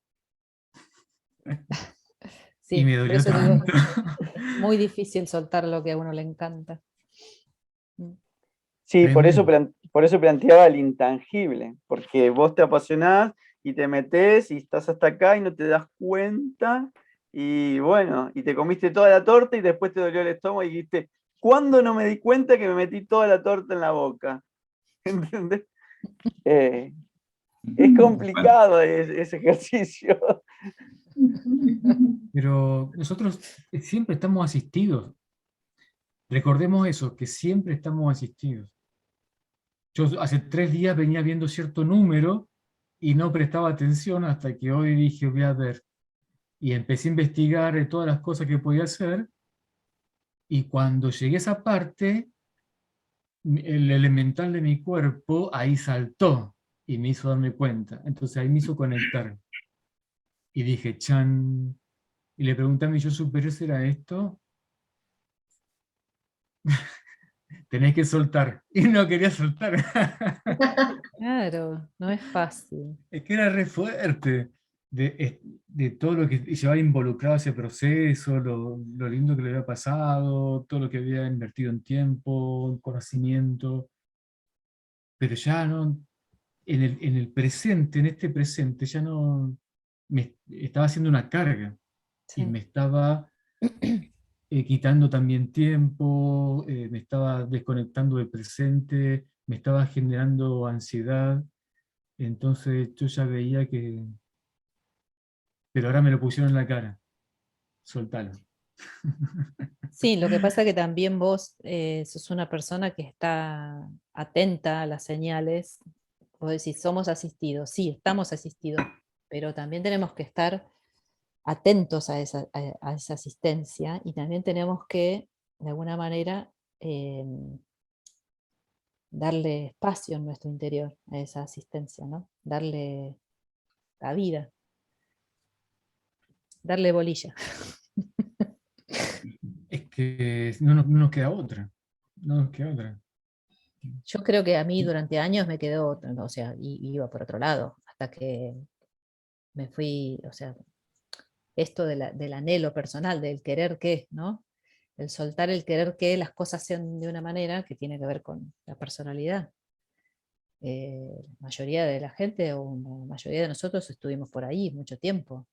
Y Sí, me por dolió eso digo, tanto. muy difícil soltar lo que a uno le encanta. Sí, Tremendo. por eso planteaba el intangible, porque vos te apasionás y te metés y estás hasta acá y no te das cuenta, y bueno, y te comiste toda la torta y después te dolió el estómago y dijiste, ¿cuándo no me di cuenta que me metí toda la torta en la boca? ¿Entendés? Es complicado ese ejercicio. Pero nosotros siempre estamos asistidos. Recordemos eso, que siempre estamos asistidos. Yo hace 3 días venía viendo cierto número y no prestaba atención hasta que hoy dije, voy a ver. Y empecé a investigar todas las cosas que podía hacer. Y cuando llegué a esa parte, el elemental de mi cuerpo ahí saltó y me hizo darme cuenta. Entonces ahí me hizo conectar. Y dije, chan. Y le pregunté a mi yo superior si era esto. Tenés que soltar. Y no quería soltar. Claro, no es fácil. Es que era re fuerte de todo lo que llevaba involucrado ese proceso, lo lindo que le había pasado, todo lo que había invertido en tiempo, en conocimiento. pero ya no, en el presente, en este presente, ya no, me estaba haciendo una carga y Sí. me estaba quitando también tiempo, me estaba desconectando del presente, me estaba generando ansiedad, entonces yo ya veía que, pero ahora me lo pusieron en la cara, soltalo. Sí, lo que pasa que también vos sos una persona que está atenta a las señales. Vos decís, somos asistidos. Sí, estamos asistidos, pero también tenemos que estar atentos a esa asistencia y también tenemos que, de alguna manera, darle espacio en nuestro interior a esa asistencia, ¿no? Darle la vida, darle bolilla. Es que no nos queda otra, no nos queda otra. Yo creo que a mí durante años me quedó, o sea, iba por otro lado, hasta que me fui, o sea, esto del anhelo personal, del querer que, ¿no? El soltar el querer que las cosas sean de una manera que tiene que ver con la personalidad. La mayoría de la gente o la mayoría de nosotros estuvimos por ahí mucho tiempo.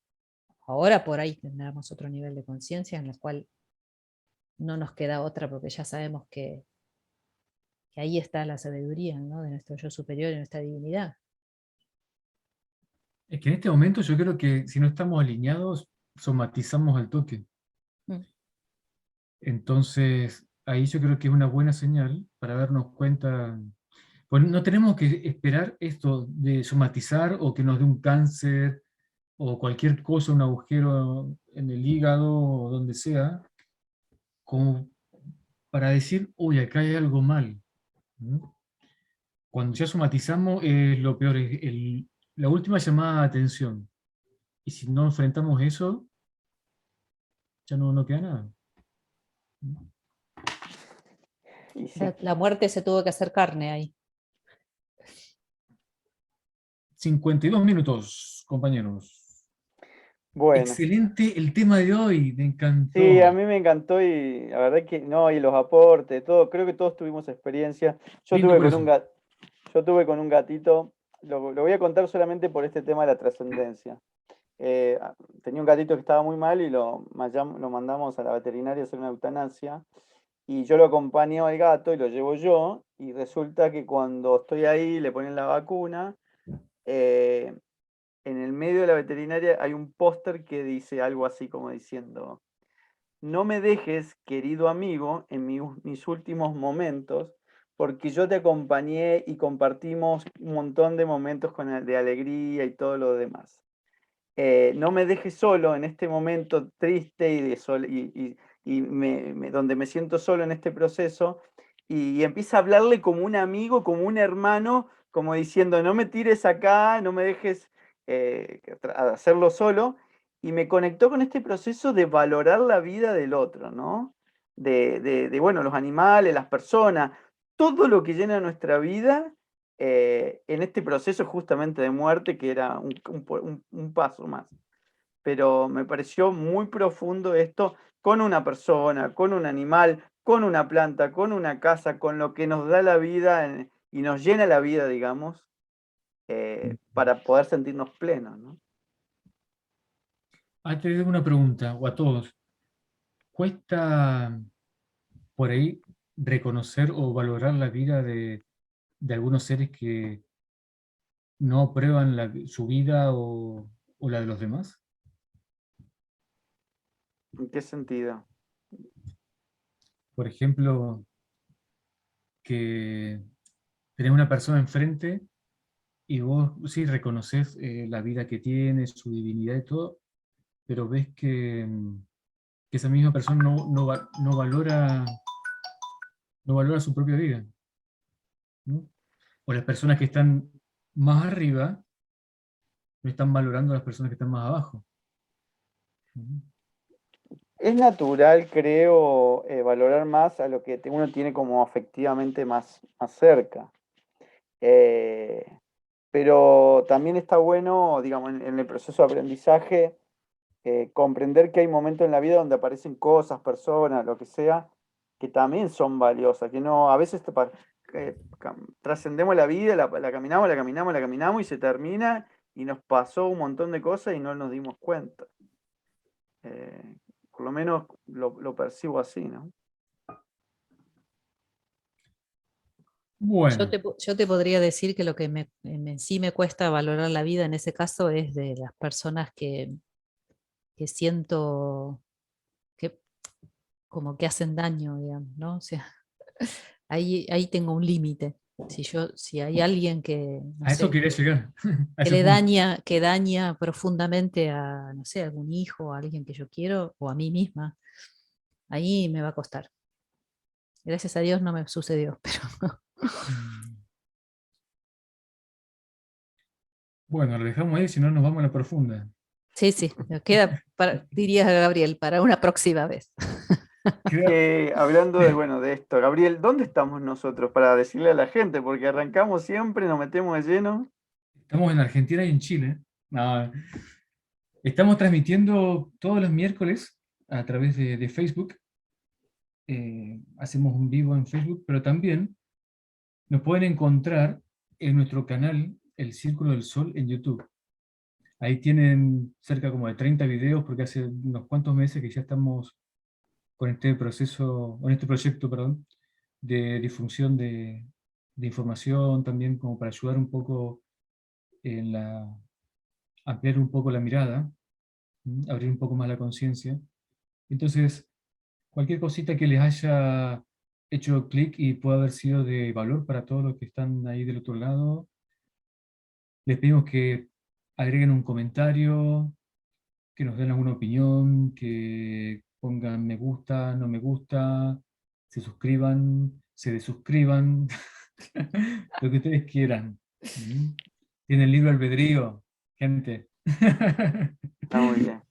Ahora por ahí tendremos otro nivel de conciencia en el cual no nos queda otra porque ya sabemos que ahí está la sabiduría, ¿no? De nuestro yo superior y nuestra divinidad. Es que en este momento yo creo que si no estamos alineados, somatizamos al toque. Mm. Entonces, ahí yo creo que es una buena señal para darnos cuenta. Pues no tenemos que esperar esto de somatizar o que nos dé un cáncer o cualquier cosa, un agujero en el hígado o donde sea, como para decir, uy, acá hay algo mal. ¿No? Cuando ya somatizamos, lo peor es la última llamada de atención. Y si no enfrentamos eso, ya no queda nada. Y sí, La muerte se tuvo que hacer carne ahí. 52 minutos, compañeros. bueno. Excelente el tema de hoy, me Sí, a encantó. mí me encantó y la verdad que no, y los aportes, todo, creo que todos tuvimos experiencia. Yo Lindo tuve por con eso. un yo tuve con un gatito, lo voy a contar solamente por este tema de la trascendencia. Eh, Tenía un gatito que estaba muy mal y lo mandamos a la veterinaria a hacer una eutanasia. Y yo lo acompaño al gato y lo llevo yo. Y resulta que cuando estoy ahí, le ponen la vacuna. eh, en el medio de la veterinaria hay un póster que dice algo así como diciendo: no me dejes, querido amigo, en mis últimos momentos, porque yo te acompañé y compartimos un montón de momentos de alegría y todo lo demás. No me dejes solo en este momento triste y donde me siento solo en este proceso. Y empieza a hablarle como un amigo, como un hermano, como diciendo, no me tires acá, no me dejes hacerlo solo. Y me conectó con este proceso de valorar la vida del otro, ¿no? Bueno, los animales, las personas, todo lo que llena nuestra vida en este proceso justamente de muerte, que era un paso más. Pero me pareció muy profundo esto con una persona, con un animal, con una planta, con una casa, con lo que nos da la vida y nos llena la vida, digamos, para poder sentirnos plenos, ¿no? Ah, te tengo una pregunta, o a todos. ¿Cuesta por ahí reconocer o valorar la vida de algunos seres que no aprueban su vida o la de los demás? ¿En qué sentido? Por ejemplo, que tenés una persona enfrente y vos sí reconoces la vida que tiene, su divinidad y todo, pero ves que esa misma persona no valora su propia vida, ¿no? O las personas que están más arriba no están valorando a las personas que están más abajo. ¿No? Es natural, creo, valorar más a lo que uno tiene como afectivamente más cerca. Eh, pero también está bueno, digamos, en el proceso de aprendizaje, comprender que hay momentos en la vida donde aparecen cosas, personas, lo que sea, que también son valiosas, que no, a veces trascendemos la vida, la caminamos y se termina y nos pasó un montón de cosas y no nos dimos cuenta. Por lo menos lo percibo así, ¿no? Bueno, Yo te podría decir que lo que sí me cuesta valorar la vida en ese caso es de las personas que siento que como que hacen daño, digamos, ¿no? O sea, ahí tengo un límite. Si hay alguien que, no a eso sé, quería llegar, a que ese punto. que daña profundamente a, no sé, a algún hijo, a alguien que yo quiero, o a mí misma, ahí me va a costar. Gracias a Dios no me sucedió, pero Mm. Bueno, lo dejamos ahí, si no nos vamos a la profunda. sí, nos queda, diría Gabriel, para una próxima vez. Hablando de esto, Gabriel, ¿dónde estamos nosotros para decirle a la gente? Porque arrancamos siempre, nos metemos de lleno. Estamos en Argentina y en Chile. No, estamos transmitiendo todos los miércoles a través de Facebook. Hacemos un vivo en Facebook, pero también nos pueden encontrar en nuestro canal El Círculo del Sol en YouTube. Ahí tienen cerca como de 30 videos, porque hace unos cuantos meses que ya estamos con este proceso, con este proyecto, perdón, de difusión de información, también como para ayudar un poco en ampliar un poco la mirada, abrir un poco más la conciencia. Entonces, cualquier cosita que les haya hecho clic y pueda haber sido de valor para todos los que están ahí del otro lado, les pedimos que agreguen un comentario, que nos den alguna opinión, que pongan me gusta, no me gusta, se suscriban, se desuscriban, lo que ustedes quieran. Tienen libre albedrío, gente. Está muy bien.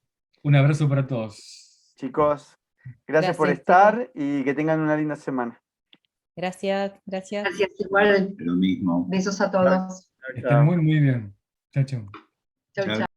Un abrazo para todos. Chicos, gracias por Gracias, estar y que tengan una linda semana. Gracias. Gracias, igual. Lo mismo. Besos a todos. Estén muy, muy bien. Chao, chao. Chau, chau.